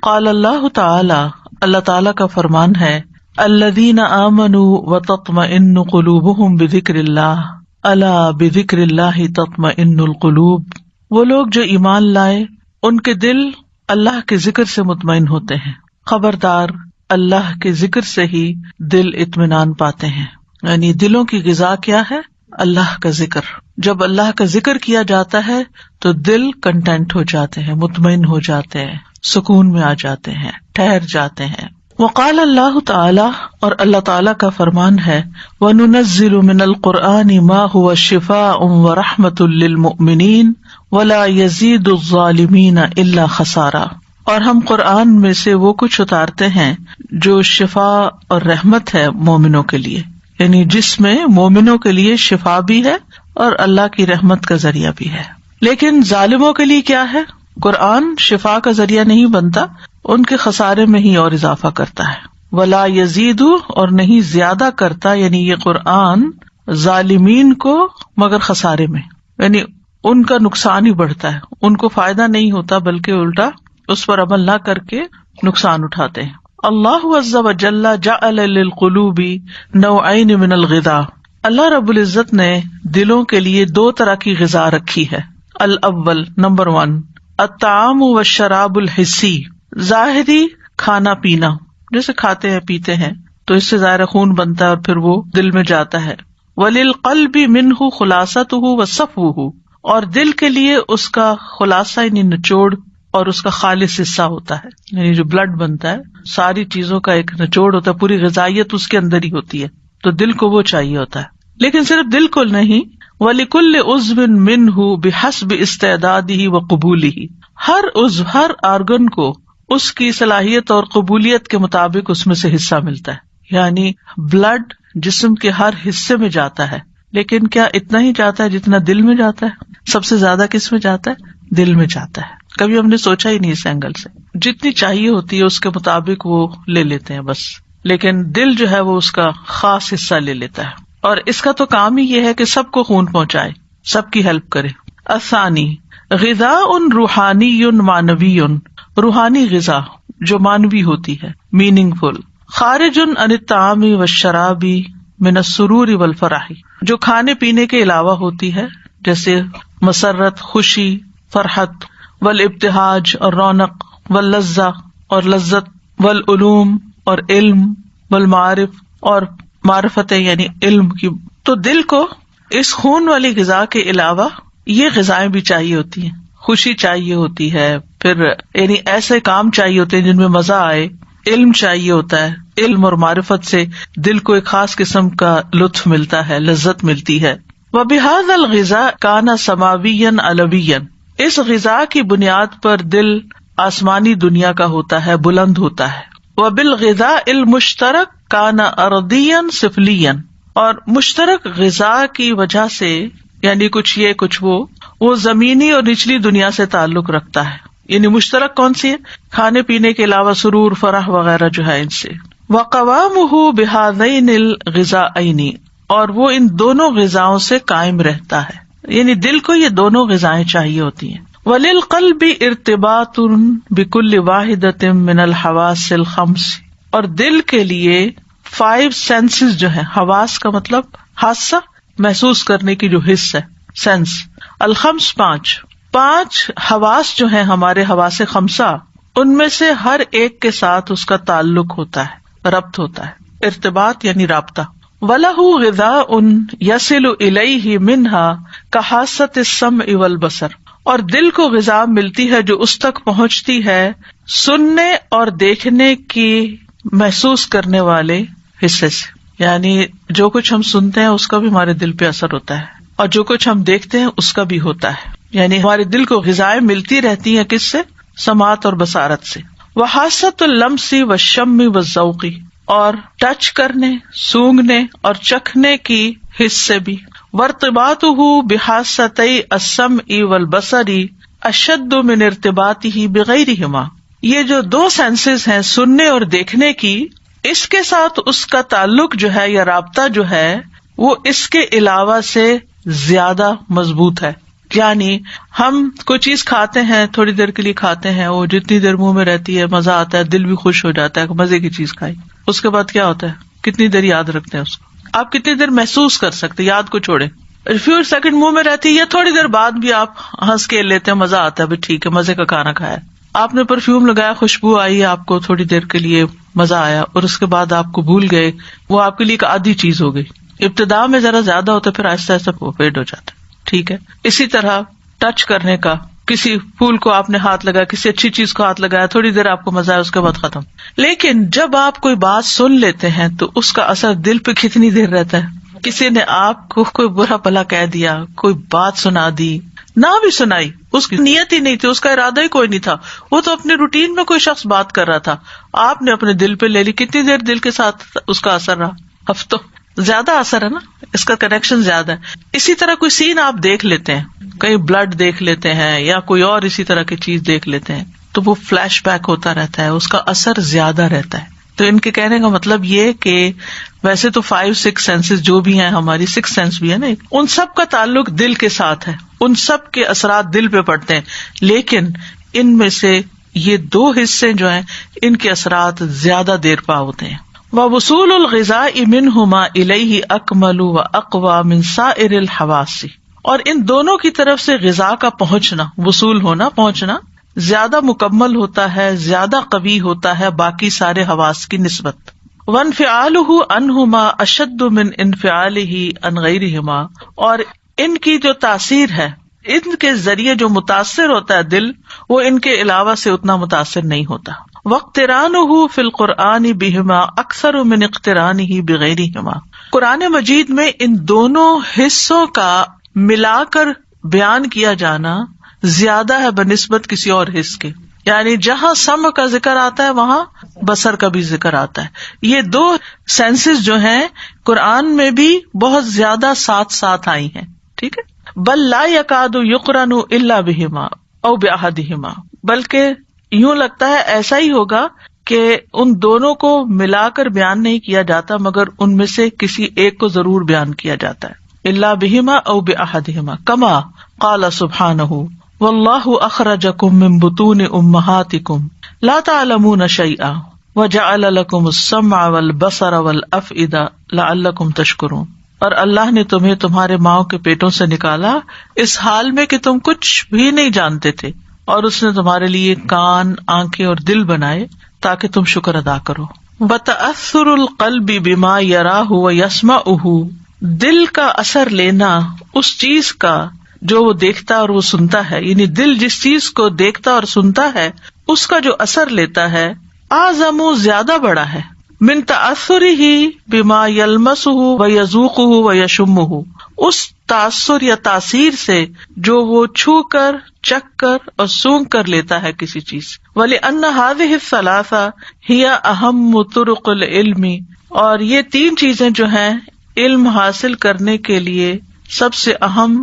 قال اللہ تعالی، اللہ تعالی کا فرمان ہے، الذین آمنوا وتطمئن قلوبہم بذکر اللہ الا بذکر اللہ تطمئن القلوب، وہ لوگ جو ایمان لائے ان کے دل اللہ کے ذکر سے مطمئن ہوتے ہیں، خبردار اللہ کے ذکر سے ہی دل اطمینان پاتے ہیں۔ یعنی دلوں کی غذا کیا ہے؟ اللہ کا ذکر۔ جب اللہ کا ذکر کیا جاتا ہے تو دل کنٹینٹ ہو جاتے ہیں، مطمئن ہو جاتے ہیں، سکون میں آ جاتے ہیں، ٹھہر جاتے ہیں۔ وقال اللہ تعالی، اور اللہ تعالی کا فرمان ہے، وَنُنَزِّلُ مِنَ الْقُرْآنِ مَا هُوَ شِفَاءٌ وَرَحْمَةٌ لِّلْمُؤْمِنِينَ وَلَا يَزِيدُ الظَّالِمِينَ إِلَّا خَسَارًا، اور ہم قرآن میں سے وہ کچھ اتارتے ہیں جو شفا اور رحمت ہے مومنوں کے لیے، یعنی جس میں مومنوں کے لیے شفا بھی ہے اور اللہ کی رحمت کا ذریعہ بھی ہے۔ لیکن ظالموں کے لیے کیا ہے؟ قرآن شفا کا ذریعہ نہیں بنتا، ان کے خسارے میں ہی اور اضافہ کرتا ہے۔ ولا یزید، اور نہیں زیادہ کرتا، یعنی یہ قرآن ظالمین کو مگر خسارے میں، یعنی ان کا نقصان ہی بڑھتا ہے، ان کو فائدہ نہیں ہوتا بلکہ الٹا اس پر عمل نہ کر کے نقصان اٹھاتے ہیں۔ اللہ عز وجل جعل للقلوب نوعین من الغذاء، اللہ رب العزت نے دلوں کے لیے دو طرح کی غذا رکھی ہے۔ الاول، نمبر 1، الطعام والشراب الحسی، ظاہری کھانا پینا، جیسے کھاتے ہیں پیتے ہیں تو اس سے ظاہر خون بنتا ہے اور پھر وہ دل میں جاتا ہے۔ وللقلب منہ خلاصتہ وصفوہ، اور دل کے لیے اس کا خلاصہ یعنی نچوڑ اور اس کا خالص حصہ ہوتا ہے، یعنی جو بلڈ بنتا ہے، ساری چیزوں کا ایک نچوڑ ہوتا ہے، پوری غذائیت اس کے اندر ہی ہوتی ہے، تو دل کو وہ چاہیے ہوتا ہے۔ لیکن صرف دل کو نہیں، وَلِكُلِّ عُضْوٍ مِّنْهُ بِحَسْبِ اسْتِعْدَادِهِ وَقُبُولِهِ، ہر عضو، ہر آرگن کو اس کی صلاحیت اور قبولیت کے مطابق اس میں سے حصہ ملتا ہے۔ یعنی بلڈ جسم کے ہر حصے میں جاتا ہے، لیکن کیا اتنا ہی جاتا ہے جتنا دل میں جاتا ہے؟ سب سے زیادہ کس میں جاتا ہے؟ دل میں جاتا ہے۔ کبھی ہم نے سوچا ہی نہیں اس اینگل سے، جتنی چاہیے ہوتی ہے اس کے مطابق وہ لے لیتے ہیں بس، لیکن دل جو ہے وہ اس کا خاص حصہ لے لیتا ہے، اور اس کا تو کام ہی یہ ہے کہ سب کو خون پہنچائے، سب کی ہیلپ کرے۔ الثانی، غذاء روحانی معنوی، روحانی غذا جو مانوی ہوتی ہے، میننگ فل، خارج عن الطعام والشراب من السرور والفرح، جو کھانے پینے کے علاوہ ہوتی ہے، جیسے مسرت، خوشی، فرحت، والابتہاج اور رونق، واللذہ اور لذت، والعلوم اور علم، والمعارف اور معرفتیں یعنی علم کی۔ تو دل کو اس خون والی غذا کے علاوہ یہ غذائیں بھی چاہیے ہوتی ہیں، خوشی چاہیے ہوتی ہے، پھر یعنی ایسے کام چاہیے ہوتے ہیں جن میں مزہ آئے، علم چاہیے ہوتا ہے، علم اور معرفت سے دل کو ایک خاص قسم کا لطف ملتا ہے، لذت ملتی ہے۔ وبہذا الغذاء کان سماویا علویا، اس غذا کی بنیاد پر دل آسمانی دنیا کا ہوتا ہے، بلند ہوتا ہے۔ وبالغذاء المشترک کان ارضیا سفلیا، اور مشترک غذا کی وجہ سے یعنی کچھ یہ کچھ وہ زمینی اور نچلی دنیا سے تعلق رکھتا ہے۔ یعنی مشترک کون سی ہے؟ کھانے پینے کے علاوہ سرور، فرح وغیرہ جو ہے ان سے۔ وقوامہ بہذین الغذائین، اور وہ ان دونوں غذاؤں سے قائم رہتا ہے، یعنی دل کو یہ دونوں غذائیں چاہیے ہوتی ہیں۔ وللقلب ارتباط بكل واحدۃ من الحواس الخمس، اور دل کے لیے 5 سینسز جو ہیں، حواس کا مطلب حاسہ، محسوس کرنے کی جو حس ہے، سینس، الخمس 5 حواس جو ہیں ہمارے حواس خمسہ، ان میں سے ہر ایک کے ساتھ اس کا تعلق ہوتا ہے، ربط ہوتا ہے، ارتباط یعنی رابطہ۔ وَلَهُ غِذَاءٌ يَصِلُ إِلَيْهِ مِنْهَا كَحَاسَّةِ السَّمْعِ وَالْبَصَرِ، اور دل کو غذا ملتی ہے جو اس تک پہنچتی ہے سننے اور دیکھنے کی محسوس کرنے والے حصے سے، یعنی جو کچھ ہم سنتے ہیں اس کا بھی ہمارے دل پہ اثر ہوتا ہے، اور جو کچھ ہم دیکھتے ہیں اس کا بھی ہوتا ہے، یعنی ہمارے دل کو غذائیں ملتی رہتی ہیں کس سے؟ سماعت اور بصارت سے۔ وحاسۃ اللمس والشم والذوق، اور ٹچ کرنے، سونگنے اور چکھنے کی حس سے بھی۔ وارتباطہ بحاستي السمع والبصر اشد من ارتباطه بغیرہما، یہ جو 2 سینسز ہیں سننے اور دیکھنے کی، اس کے ساتھ اس کا تعلق جو ہے یا رابطہ جو ہے وہ اس کے علاوہ سے زیادہ مضبوط ہے، یعنی ہم کوئی چیز کھاتے ہیں، تھوڑی دیر کے لیے کھاتے ہیں، وہ جتنی دیر منہ میں رہتی ہے مزہ آتا ہے، دل بھی خوش ہو جاتا ہے، مزے کی چیز کھائی، اس کے بعد کیا ہوتا ہے، کتنی دیر یاد رکھتے ہیں اس کو، آپ کتنی دیر محسوس کر سکتے، یاد کو چھوڑے، فیو سیکنڈ منہ میں رہتی ہے یا تھوڑی دیر بعد بھی آپ ہنس کے لیتے ہیں، مزہ آتا ہے، بھی ٹھیک ہے مزے کا کھانا کھایا، آپ نے پرفیوم لگایا، خوشبو آئی، آپ کو تھوڑی دیر کے لیے مزہ آیا اور اس کے بعد آپ کو بھول گئے، وہ آپ کے لیے ایک عادی چیز ہو گئی، ابتدا میں ذرا زیادہ ہوتا ہے، پھر آہستہ آہستہ وہ فیڈ ہو جاتا ہے، ٹھیک ہے۔ اسی طرح ٹچ کرنے کا، کسی پھول کو آپ نے ہاتھ لگایا، کسی اچھی چیز کو ہاتھ لگایا، تھوڑی دیر آپ کو مزہ آیا، اس کے بعد ختم۔ لیکن جب آپ کوئی بات سن لیتے ہیں تو اس کا اثر دل پہ کتنی دیر رہتا ہے، کسی نے آپ کو کوئی برا بھلا کہہ دیا، کوئی بات سنا دی، نہ بھی سنائی، اس کی نیت ہی نہیں تھی، اس کا ارادہ ہی کوئی نہیں تھا، وہ تو اپنے روٹین میں کوئی شخص بات کر رہا تھا، آپ نے اپنے دل پہ لے لی، کتنی دیر دل کے ساتھ اس کا اثر رہا، ہفتوں، زیادہ اثر ہے نا، اس کا کنیکشن زیادہ ہے۔ اسی طرح کوئی سین آپ دیکھ لیتے ہیں، کہیں بلڈ دیکھ لیتے ہیں یا کوئی اور اسی طرح کی چیز دیکھ لیتے ہیں تو وہ فلیش بیک ہوتا رہتا ہے، اس کا اثر زیادہ رہتا ہے۔ تو ان کے کہنے کا مطلب یہ کہ ویسے تو 5-6 سینسز جو بھی ہیں، ہماری 6 سینس بھی ہے نا، ان سب کا تعلق دل کے ساتھ ہے، ان سب کے اثرات دل پہ پڑتے ہیں، لیکن ان میں سے یہ 2 حصے جو ہیں ان کے اثرات زیادہ دیر پا ہوتے ہیں۔ وَوُصُولُ الْغِذَاءِ مِنْهُمَا إِلَيْهِ أَكْمَلُ وَأَقْوَى مِنْ سَائِرِ الْحَوَاسِ، اور ان دونوں کی طرف سے غذا کا پہنچنا، وصول ہونا، پہنچنا زیادہ مکمل ہوتا ہے، زیادہ قوی ہوتا ہے باقی سارے حواس کی نسبت۔ وَانْفِعَالُهُ عَنْهُمَا أَشَدُّ مِنْ انفعالِهِ عَنْ غَيْرِهِمَا، اور ان کی جو تاثیر ہے، ان کے ذریعے جو متاثر ہوتا ہے دل، وہ ان کے علاوہ سے اتنا متاثر نہیں ہوتا۔ وَاقْتِرَانُهُ فِي الْقُرْآنِ بِهِمَا أَكْثَرُ مِنْ اقْتِرَانِهِ بِغَيْرِهِمَا، قرآن مجید میں ان دونوں حصوں کا ملا کر بیان کیا جانا زیادہ ہے بنسبت کسی اور حص کے، یعنی جہاں سمع کا ذکر آتا ہے وہاں بصر کا بھی ذکر آتا ہے۔ یہ 2 سینسز جو ہیں قرآن میں بھی بہت زیادہ ساتھ ساتھ آئی ہیں، ٹھیک ہے۔ بل لا يكاد يقرن الا بهما او باحدهما، بلکہ یوں لگتا ہے ایسا ہی ہوگا کہ ان دونوں کو ملا کر بیان نہیں کیا جاتا مگر ان میں سے کسی ایک کو ضرور بیان کیا جاتا ہے۔ الا بهما او باحدهما، كما قال سبحانه واللہ اخرجکم من بطون امہاتکم لا تعلمون شیئا وجعل لکم السمع والبصر والافئدہ لعلکم تشکرون، اور اللہ نے تمہیں تمہارے ماؤں کے پیٹوں سے نکالا اس حال میں کہ تم کچھ بھی نہیں جانتے تھے، اور اس نے تمہارے لیے کان، آنکھیں اور دل بنائے تاکہ تم شکر ادا کرو۔ بتأثر القلب بما یراہ ویسمعہ، دل کا اثر لینا اس چیز کا جو وہ دیکھتا اور وہ سنتا ہے، یعنی دل جس چیز کو دیکھتا اور سنتا ہے اس کا جو اثر لیتا ہے، اعظم، زیادہ بڑا ہے، من تأثرہ بما یلمسہ ویذوقہ ویشمہ، اس تاثر یا تاثیر سے جو وہ چھو کر، چکھ کر اور سونگھ کر لیتا ہے کسی چیز۔ وَلِأَنَّ هَذِهِ الثَّلَاثَةَ هِيَ أَهَمُّ طُرُقِ الْعِلْمِ، اور یہ 3 چیزیں جو ہیں علم حاصل کرنے کے لیے سب سے اہم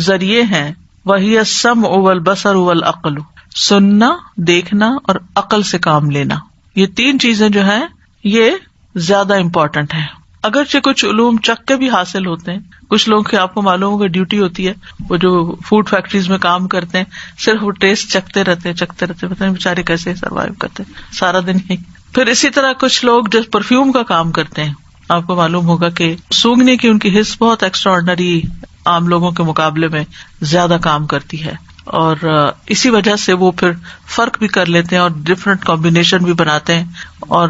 ذریعے ہیں، وَهِيَ السَّمْعُ وَالْبَصَرُ وَالْعَقْلُ، سننا، دیکھنا اور عقل سے کام لینا۔ یہ 3 چیزیں جو ہیں یہ زیادہ امپورٹنٹ ہیں۔ اگرچہ کچھ علوم چکھ کے بھی حاصل ہوتے ہیں، کچھ لوگوں کی آپ کو معلوم ہوگا ڈیوٹی ہوتی ہے، وہ جو فوڈ فیکٹریز میں کام کرتے ہیں صرف وہ ٹیسٹ چکھتے رہتے پتہ نہیں بیچارے کیسے سروائیو کرتے سارا دن ہی۔ پھر اسی طرح کچھ لوگ جو پرفیوم کا کام کرتے ہیں، آپ کو معلوم ہوگا کہ سونگھنے کی ان کی حس بہت ایکسٹرا آرڈنری عام لوگوں کے مقابلے میں زیادہ کام کرتی ہے، اور اسی وجہ سے وہ پھر فرق بھی کر لیتے ہیں اور ڈفرینٹ کمبینیشن بھی بناتے ہیں، اور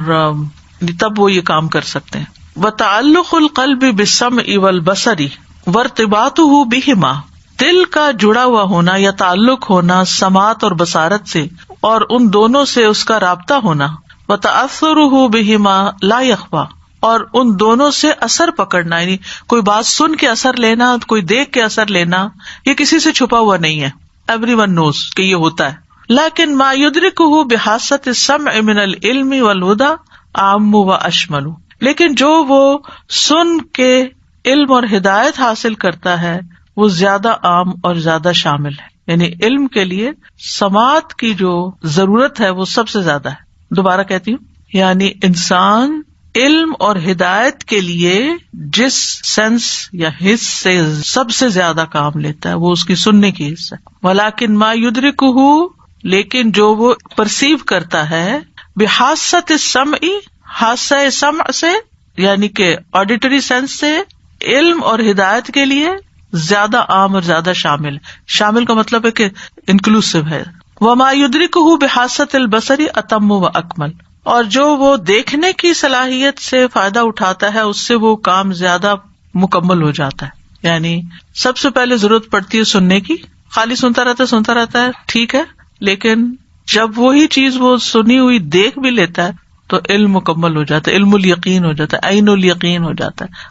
تب وہ یہ کام کر سکتے ہیں۔ وَتَعَلُّقُ الْقَلْبِ بِالسَّمْعِ وَالْبَصَرِ وَارْتِبَاطُهُ بِهِمَا، دل کا جڑا ہوا ہونا یا تعلق ہونا سماعت اور بصارت سے، اور ان دونوں سے اس کا رابطہ ہونا۔ وَتَأَثُّرُهُ بِهِمَا لَا يَخْفَى، اور ان دونوں سے اثر پکڑنا، یعنی کوئی بات سن کے اثر لینا، کوئی دیکھ کے اثر لینا، یہ کسی سے چھپا ہوا نہیں ہے، ایوری ون نوز کہ یہ ہوتا ہے۔ لیکن ما يدركه بحاسة السمع من العلم والهدى عام واشمل، لیکن جو وہ سن کے علم اور ہدایت حاصل کرتا ہے وہ زیادہ عام اور زیادہ شامل ہے، یعنی علم کے لیے سماعت کی جو ضرورت ہے وہ سب سے زیادہ ہے۔ دوبارہ کہتی ہوں، یعنی انسان علم اور ہدایت کے لیے جس سینس یا حس سے سب سے زیادہ کام لیتا ہے وہ اس کی سننے کی حص ہے. ولیکن ما یدرکہ، لیکن جو وہ پرسیو کرتا ہے، بحاسۃ السمع، حاسہ سمع سے یعنی کہ آڈیٹری سینس سے، علم اور ہدایت کے لیے زیادہ عام اور زیادہ شامل. شامل کا مطلب ہے کہ انکلوسیو ہے. وما یدرکہ بحاسۃ البصر اتم و اکمل، اور جو وہ دیکھنے کی صلاحیت سے فائدہ اٹھاتا ہے اس سے وہ کام زیادہ مکمل ہو جاتا ہے. یعنی سب سے پہلے ضرورت پڑتی ہے سننے کی، خالی سنتا رہتا ہے ٹھیک ہے، لیکن جب وہی چیز وہ سنی ہوئی دیکھ بھی لیتا ہے تو علم مکمل ہو جاتا ہے، علم الیقین ہو جاتا ہے، عین الیقین ہو جاتا ہے.